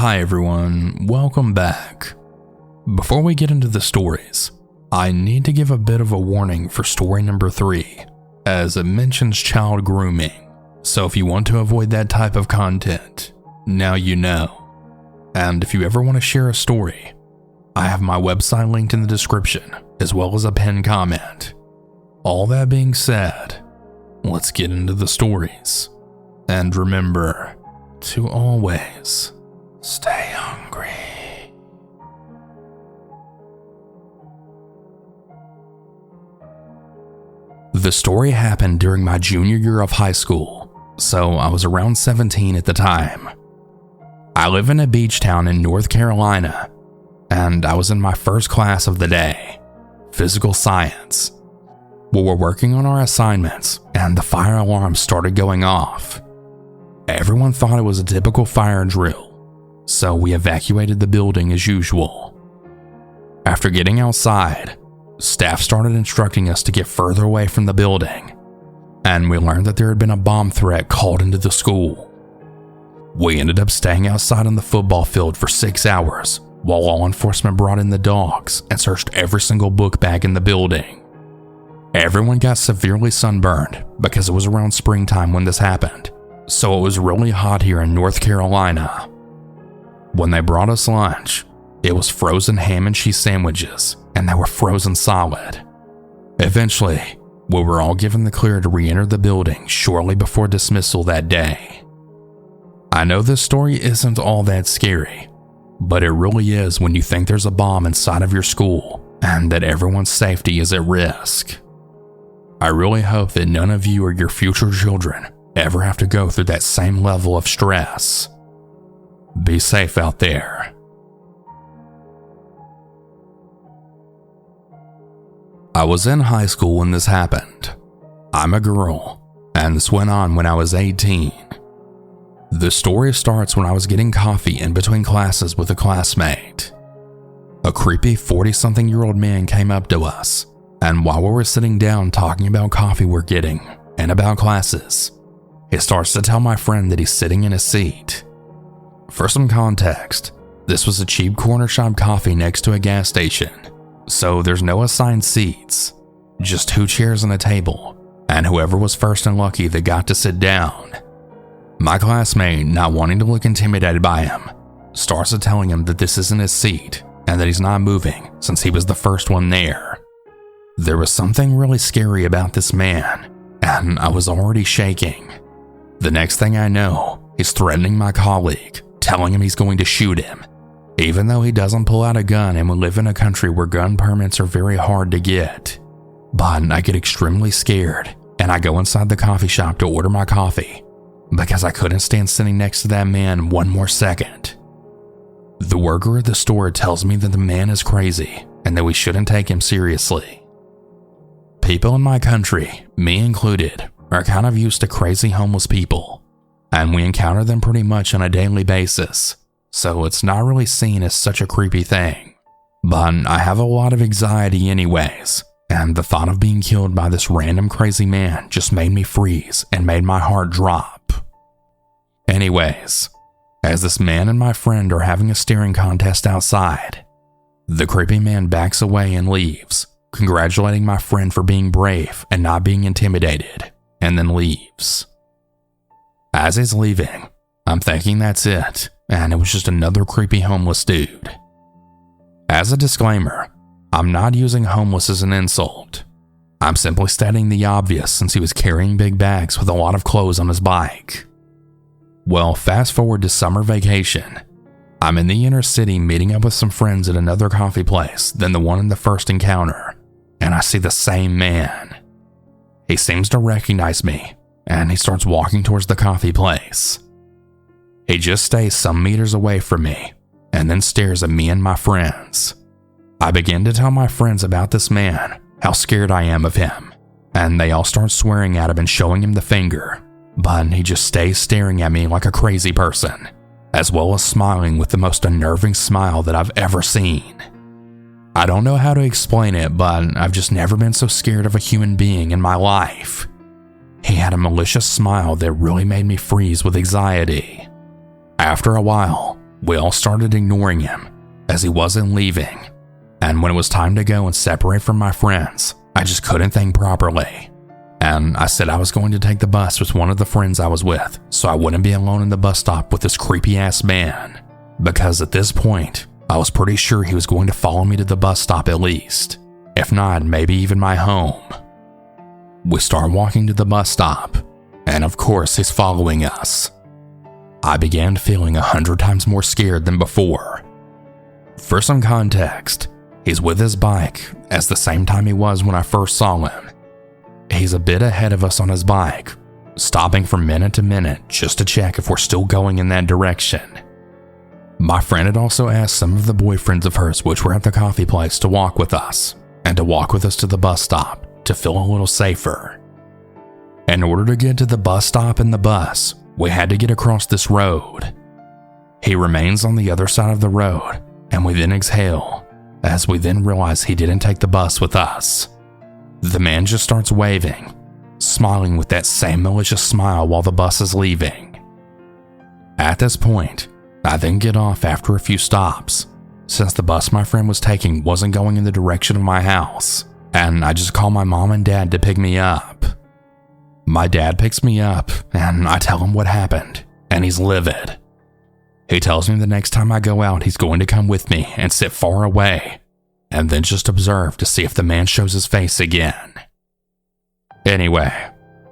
Hi everyone, welcome back. Before we get into the stories, I need to give a bit of a warning for story number 3, as it mentions child grooming. So if you want to avoid that type of content, now you know. And if you ever want to share a story, I have my website linked in the description, as well as a pinned comment. All that being said, let's get into the stories. And remember to always stay hungry. The story happened during my junior year of high school, so I was around 17 at the time. I live in a beach town in North Carolina, and I was in my first class of the day, physical science. We were working on our assignments, and the fire alarm started going off. Everyone thought it was a typical fire drill, so we evacuated the building as usual. After getting outside, staff started instructing us to get further away from the building, and we learned that there had been a bomb threat called into the school. We ended up staying outside on the football field for 6 hours while law enforcement brought in the dogs and searched every single book bag in the building. Everyone got severely sunburned because it was around springtime when this happened, so it was really hot here in North Carolina. When they brought us lunch, it was frozen ham and cheese sandwiches, and they were frozen solid. Eventually, we were all given the clear to re-enter the building shortly before dismissal that day. I know this story isn't all that scary, but it really is when you think there's a bomb inside of your school and that everyone's safety is at risk. I really hope that none of you or your future children ever have to go through that same level of stress. Be safe out there. I was in high school when this happened. I'm a girl, and this went on when I was 18. The story starts when I was getting coffee in between classes with a classmate. A creepy 40-something-year-old man came up to us, and while we were sitting down talking about coffee we're getting and about classes, he starts to tell my friend that he's sitting in a seat. For some context, this was a cheap corner shop coffee next to a gas station, so there's no assigned seats, just 2 chairs and a table, and whoever was first and lucky that got to sit down. My classmate, not wanting to look intimidated by him, starts to telling him that this isn't his seat and that he's not moving since he was the first one there. There was something really scary about this man, and I was already shaking. The next thing I know, he's threatening my colleague, telling him he's going to shoot him, even though he doesn't pull out a gun and we live in a country where gun permits are very hard to get. But I get extremely scared, and I go inside the coffee shop to order my coffee, because I couldn't stand sitting next to that man one more second. The worker at the store tells me that the man is crazy and that we shouldn't take him seriously. People in my country, me included, are kind of used to crazy homeless people, and we encounter them pretty much on a daily basis, so it's not really seen as such a creepy thing. But I have a lot of anxiety anyways, and the thought of being killed by this random crazy man just made me freeze and made my heart drop. Anyways, as this man and my friend are having a staring contest outside, the creepy man backs away and leaves, congratulating my friend for being brave and not being intimidated, and then leaves. As he's leaving, I'm thinking that's it, and it was just another creepy homeless dude. As a disclaimer, I'm not using homeless as an insult. I'm simply stating the obvious since he was carrying big bags with a lot of clothes on his bike. Well, fast forward to summer vacation. I'm in the inner city meeting up with some friends at another coffee place than the one in the first encounter, and I see the same man. He seems to recognize me, and he starts walking towards the coffee place. He just stays some meters away from me, and then stares at me and my friends. I begin to tell my friends about this man, how scared I am of him, and they all start swearing at him and showing him the finger, but he just stays staring at me like a crazy person, as well as smiling with the most unnerving smile that I've ever seen. I don't know how to explain it, but I've just never been so scared of a human being in my life. He had a malicious smile that really made me freeze with anxiety. After a while, We all started ignoring him as he wasn't leaving, and when it was time to go and separate from my friends, I just couldn't think properly. And I said I was going to take the bus with one of the friends I was with so I wouldn't be alone in the bus stop with this creepy ass man, because at this point, I was pretty sure he was going to follow me to the bus stop at least, if not maybe even my home. We start walking to the bus stop, and of course he's following us. I began feeling 100 times more scared than before. For some context, he's with his bike at the same time he was when I first saw him. He's a bit ahead of us on his bike, stopping from minute to minute just to check if we're still going in that direction. My friend had also asked some of the boyfriends of hers which were at the coffee place to walk with us, and to walk with us to the bus stop to feel a little safer. In order to get to the bus stop and the bus, we had to get across this road. He remains on the other side of the road, and we then exhale, as we then realize he didn't take the bus with us. The man just starts waving, smiling with that same malicious smile while the bus is leaving. At this point, I then get off after a few stops, since the bus my friend was taking wasn't going in the direction of my house, and I just call my mom and dad to pick me up. My dad picks me up, and I tell him what happened, and he's livid. He tells me the next time I go out he's going to come with me and sit far away, and then just observe to see if the man shows his face again. Anyway,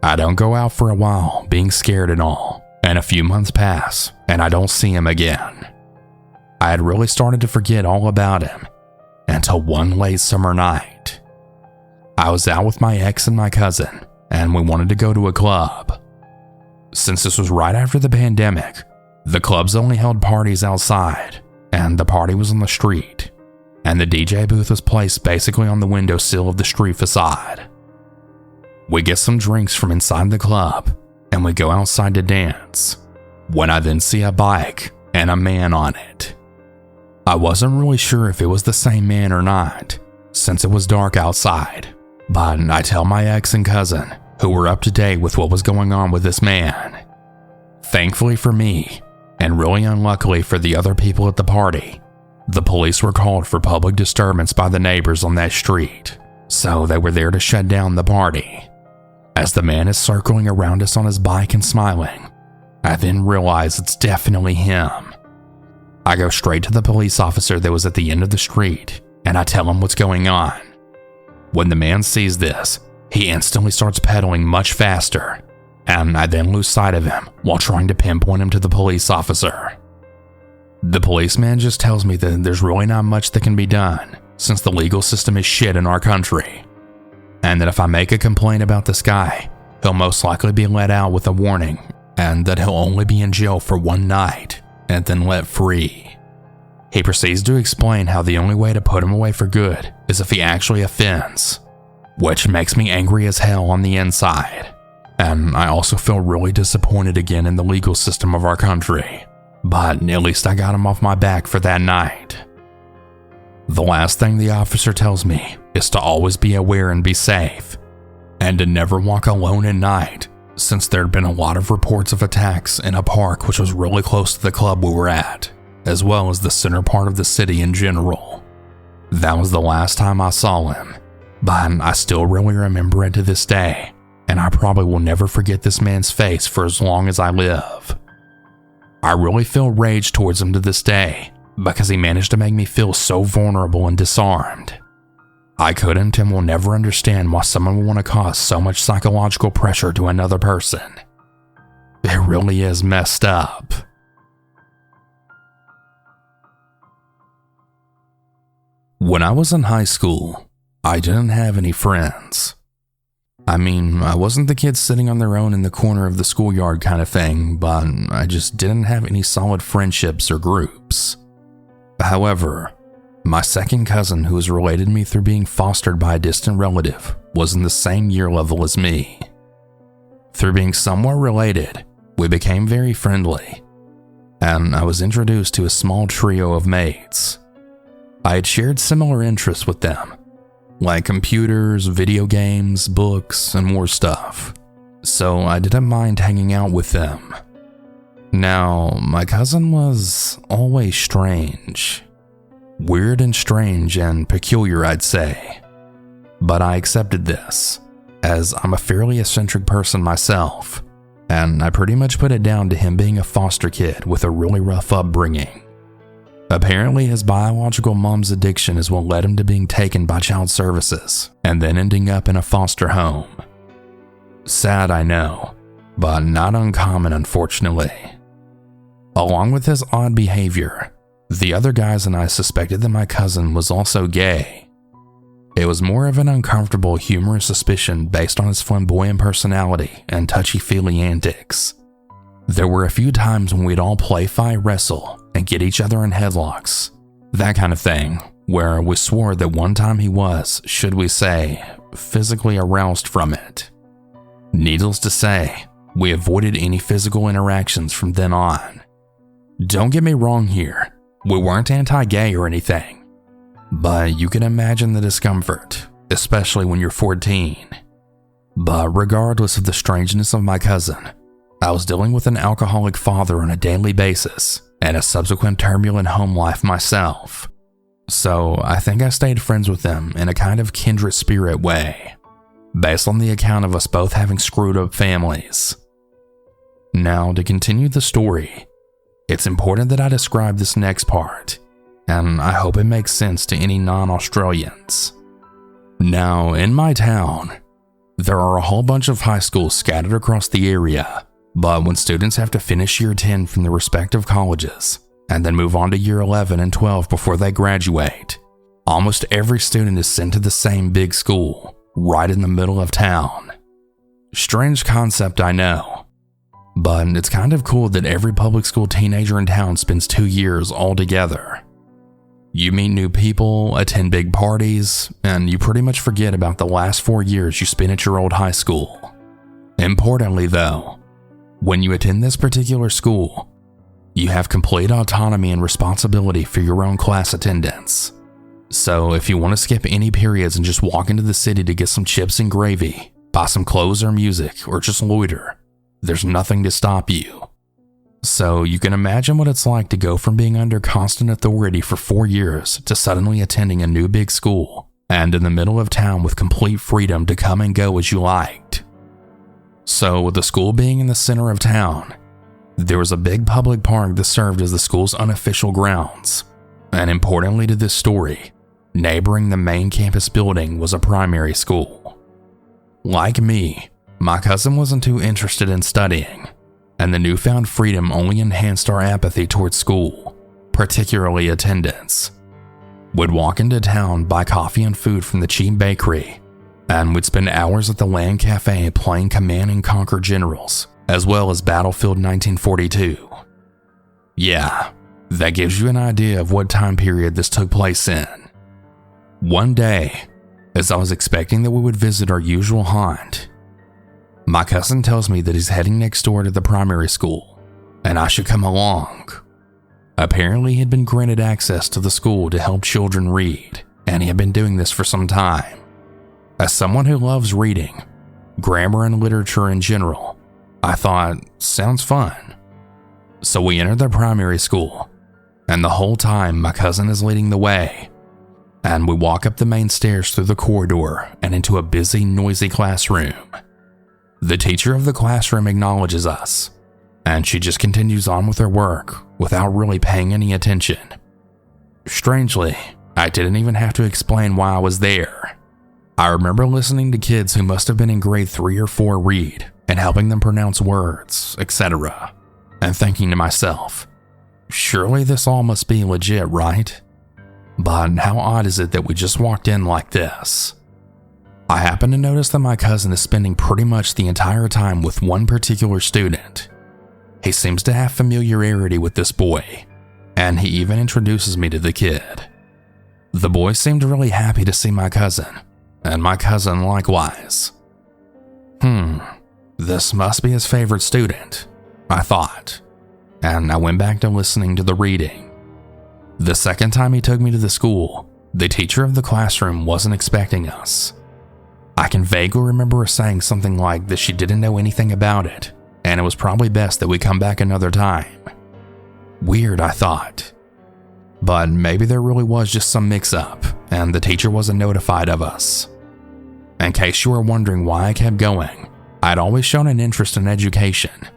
I don't go out for a while, being scared and all, and a few months pass, and I don't see him again. I had really started to forget all about him, until one late summer night. I was out with my ex and my cousin, and we wanted to go to a club. Since this was right after the pandemic, the clubs only held parties outside, and the party was on the street, and the DJ booth was placed basically on the windowsill of the street facade. We get some drinks from inside the club, and we go outside to dance, when I then see a bike and a man on it. I wasn't really sure if it was the same man or not, since it was dark outside, but I tell my ex and cousin, who were up to date with what was going on with this man. Thankfully for me, and really unluckily for the other people at the party, the police were called for public disturbance by the neighbors on that street, so they were there to shut down the party. As the man is circling around us on his bike and smiling, I then realize it's definitely him. I go straight to the police officer that was at the end of the street, and I tell him what's going on. When the man sees this, he instantly starts pedaling much faster, and I then lose sight of him while trying to pinpoint him to the police officer. The policeman just tells me that there's really not much that can be done, since the legal system is shit in our country, and that if I make a complaint about this guy, he'll most likely be let out with a warning, and that he'll only be in jail for one night, and then let free. He proceeds to explain how the only way to put him away for good is if he actually offends, which makes me angry as hell on the inside, and I also feel really disappointed again in the legal system of our country, but at least I got him off my back for that night. The last thing the officer tells me is to always be aware and be safe, and to never walk alone at night, since there had been a lot of reports of attacks in a park which was really close to the club we were at, as well as the center part of the city in general. That was the last time I saw him, but I still really remember it to this day, and I probably will never forget this man's face for as long as I live. I really feel rage towards him to this day, because he managed to make me feel so vulnerable and disarmed. I couldn't and will never understand why someone would want to cause so much psychological pressure to another person. It really is messed up. When I was in high school, I didn't have any friends. I mean, I wasn't the kid sitting on their own in the corner of the schoolyard kind of thing, but I just didn't have any solid friendships or groups. However, my second cousin, who was related to me through being fostered by a distant relative, was in the same year level as me. Through being somewhat related, we became very friendly, and I was introduced to a small trio of mates. I had shared similar interests with them, like computers, video games, books, and more stuff, so I didn't mind hanging out with them. Now, my cousin was always strange. Weird and strange and peculiar, I'd say. But I accepted this, as I'm a fairly eccentric person myself, and I pretty much put it down to him being a foster kid with a really rough upbringing. Apparently, his biological mom's addiction is what led him to being taken by child services and then ending up in a foster home. Sad, I know, but not uncommon, unfortunately. Along with his odd behavior, the other guys and I suspected that my cousin was also gay. It was more of an uncomfortable, humorous suspicion based on his flamboyant personality and touchy-feely antics. There were a few times when we'd all play fight, wrestle, and get each other in headlocks. That kind of thing, where we swore that one time he was, should we say, physically aroused from it. Needless to say, we avoided any physical interactions from then on. Don't get me wrong here, we weren't anti-gay or anything, but you can imagine the discomfort, especially when you're 14. But regardless of the strangeness of my cousin, I was dealing with an alcoholic father on a daily basis and a subsequent turbulent home life myself. So I think I stayed friends with him in a kind of kindred spirit way, based on the account of us both having screwed up families. Now, to continue the story, it's important that I describe this next part, and I hope it makes sense to any non-Australians. Now, in my town, there are a whole bunch of high schools scattered across the area, but when students have to finish year 10 from their respective colleges and then move on to year 11 and 12 before they graduate, almost every student is sent to the same big school, right in the middle of town. Strange concept, I know, but it's kind of cool that every public school teenager in town spends 2 years all together. You meet new people, attend big parties, and you pretty much forget about the last 4 years you spent at your old high school. Importantly though, when you attend this particular school, you have complete autonomy and responsibility for your own class attendance. So if you want to skip any periods and just walk into the city to get some chips and gravy, buy some clothes or music, or just loiter, there's nothing to stop you. So you can imagine what it's like to go from being under constant authority for 4 years to suddenly attending a new big school and in the middle of town with complete freedom to come and go as you liked. So with the school being in the center of town, there was a big public park that served as the school's unofficial grounds. And importantly to this story, neighboring the main campus building was a primary school. Like me, my cousin wasn't too interested in studying, and the newfound freedom only enhanced our apathy towards school, particularly attendance. We'd walk into town, buy coffee and food from the cheap bakery, and we'd spend hours at the Land Cafe playing Command & Conquer Generals, as well as Battlefield 1942. Yeah, that gives you an idea of what time period this took place in. One day, as I was expecting that we would visit our usual haunt, my cousin tells me that he's heading next door to the primary school, and I should come along. Apparently, he had been granted access to the school to help children read, and he had been doing this for some time. As someone who loves reading, grammar and literature in general, I thought, sounds fun. So we entered the primary school, and the whole time my cousin is leading the way, and we walk up the main stairs through the corridor and into a busy, noisy classroom. The teacher of the classroom acknowledges us, and she just continues on with her work without really paying any attention. Strangely, I didn't even have to explain why I was there. I remember listening to kids who must have been in grade 3 or 4 read and helping them pronounce words, etc., and thinking to myself, surely this all must be legit, right? But how odd is it that we just walked in like this? I happen to notice that my cousin is spending pretty much the entire time with one particular student. He seems to have familiarity with this boy, and he even introduces me to the kid. The boy seemed really happy to see my cousin, and my cousin likewise. This must be his favorite student, I thought, and I went back to listening to the reading. The second time he took me to the school, the teacher of the classroom wasn't expecting us. I can vaguely remember her saying something like that she didn't know anything about it, and it was probably best that we come back another time. Weird, I thought. But maybe there really was just some mix-up, and the teacher wasn't notified of us. In case you were wondering why I kept going, I'd always shown an interest in education,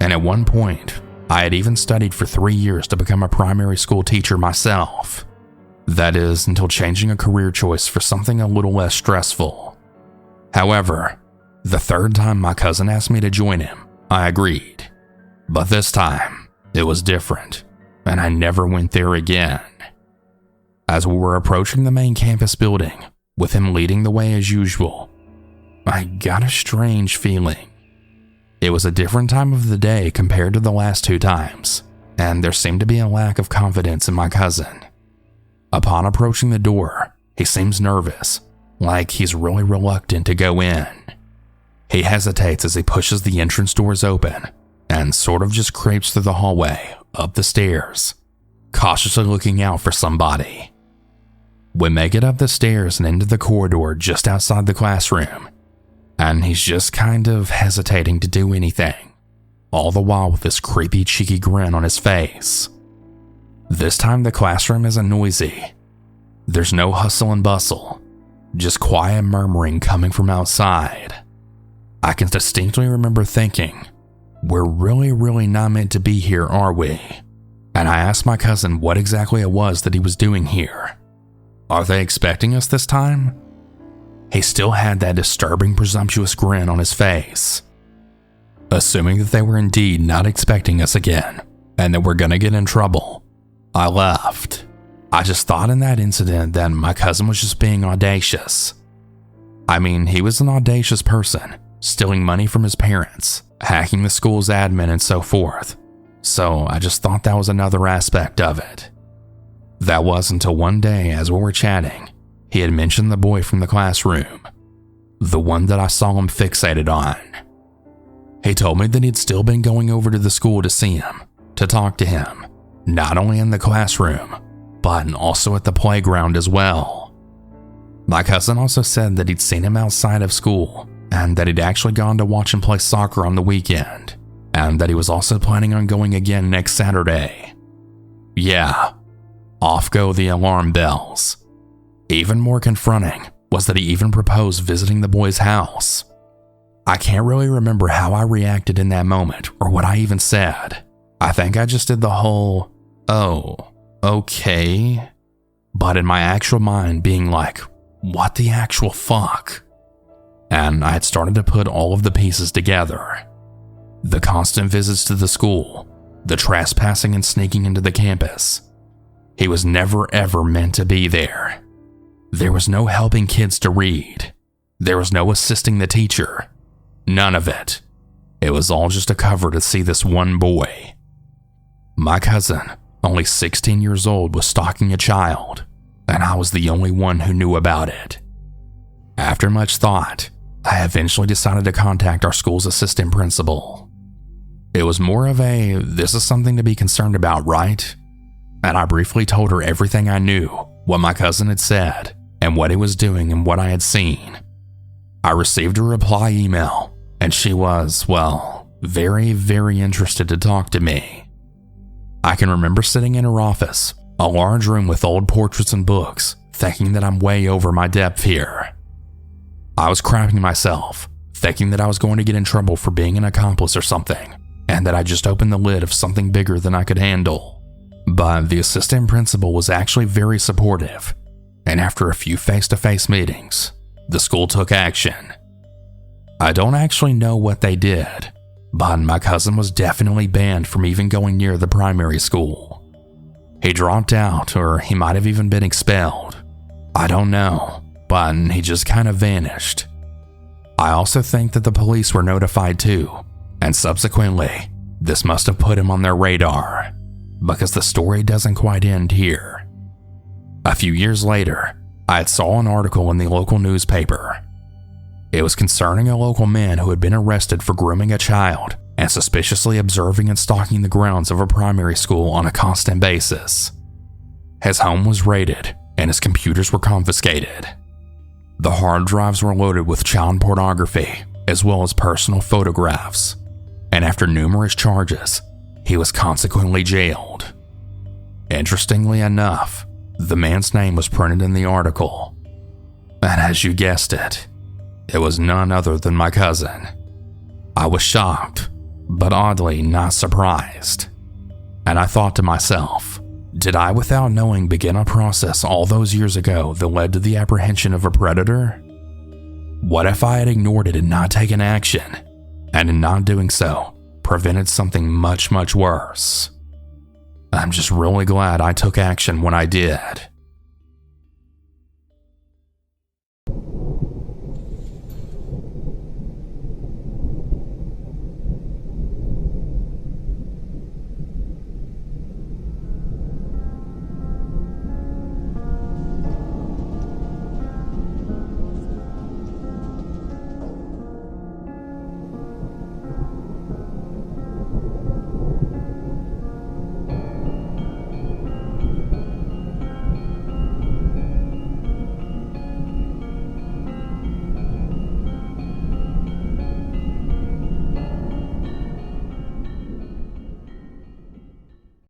and at one point, I had even studied for 3 years to become a primary school teacher myself. That is, until changing a career choice for something a little less stressful. However, the third time my cousin asked me to join him, I agreed. But this time, it was different, and I never went there again. As we were approaching the main campus building, with him leading the way as usual, I got a strange feeling. It was a different time of the day compared to the last 2 times, and there seemed to be a lack of confidence in my cousin. Upon approaching the door, he seems nervous, like he's really reluctant to go in. He hesitates as he pushes the entrance doors open and sort of just creeps through the hallway, up the stairs, cautiously looking out for somebody. We make it up the stairs and into the corridor just outside the classroom, and he's just kind of hesitating to do anything, all the while with this creepy cheeky grin on his face. This time the classroom isn't noisy. There's no hustle and bustle, just quiet murmuring coming from outside. I can distinctly remember thinking, we're really not meant to be here, are we? And I asked my cousin what exactly it was that he was doing here. Are they expecting us this time? He still had that disturbing, presumptuous grin on his face. Assuming that they were indeed not expecting us again, and that we're gonna get in trouble, I left. I just thought in that incident that my cousin was just being audacious. I mean, he was an audacious person, stealing money from his parents, hacking the school's admin and so forth. So I just thought that was another aspect of it. That was until one day as we were chatting, he had mentioned the boy from the classroom, the one that I saw him fixated on. He told me that he'd still been going over to the school to see him, to talk to him, not only in the classroom, but also at the playground as well. My cousin also said that he'd seen him outside of school, and that he'd actually gone to watch him play soccer on the weekend, and that he was also planning on going again next Saturday. Yeah, off go the alarm bells. Even more confronting was that he even proposed visiting the boy's house. I can't really remember how I reacted in that moment or what I even said. I think I just did the whole, oh, okay, but in my actual mind being like, what the actual fuck? And I had started to put all of the pieces together. The constant visits to the school, the trespassing and sneaking into the campus. He was never ever meant to be there. There was no helping kids to read. There was no assisting the teacher. None of it. It was all just a cover to see this one boy. My cousin, only 16 years old, was stalking a child, and I was the only one who knew about it. After much thought, I eventually decided to contact our school's assistant principal. It was more of a, this is something to be concerned about, right? And I briefly told her everything I knew, what my cousin had said, and what he was doing and what I had seen. I received a reply email, and she was, well, very interested to talk to me. I can remember sitting in her office, a large room with old portraits and books, thinking that I'm way over my depth here. I was crapping myself, thinking that I was going to get in trouble for being an accomplice or something, and that I just opened the lid of something bigger than I could handle. But the assistant principal was actually very supportive, and after a few face-to-face meetings, the school took action. I don't actually know what they did, but my cousin was definitely banned from even going near the primary school. He dropped out, or he might have even been expelled. I don't know, but he just kind of vanished. I also think that the police were notified too, and subsequently, this must have put him on their radar, because the story doesn't quite end here. A few years later, I had saw an article in the local newspaper. It was concerning a local man who had been arrested for grooming a child and suspiciously observing and stalking the grounds of a primary school on a constant basis. His home was raided and his computers were confiscated. The hard drives were loaded with child pornography as well as personal photographs. and after numerous charges, he was consequently jailed. Interestingly enough, the man's name was printed in the article, and as you guessed it, it was none other than my cousin. I was shocked, but oddly not surprised. And I thought to myself, did I without knowing begin a process all those years ago that led to the apprehension of a predator? What if I had ignored it and not taken action, and in not doing so, prevented something much, much worse? I'm just really glad I took action when I did.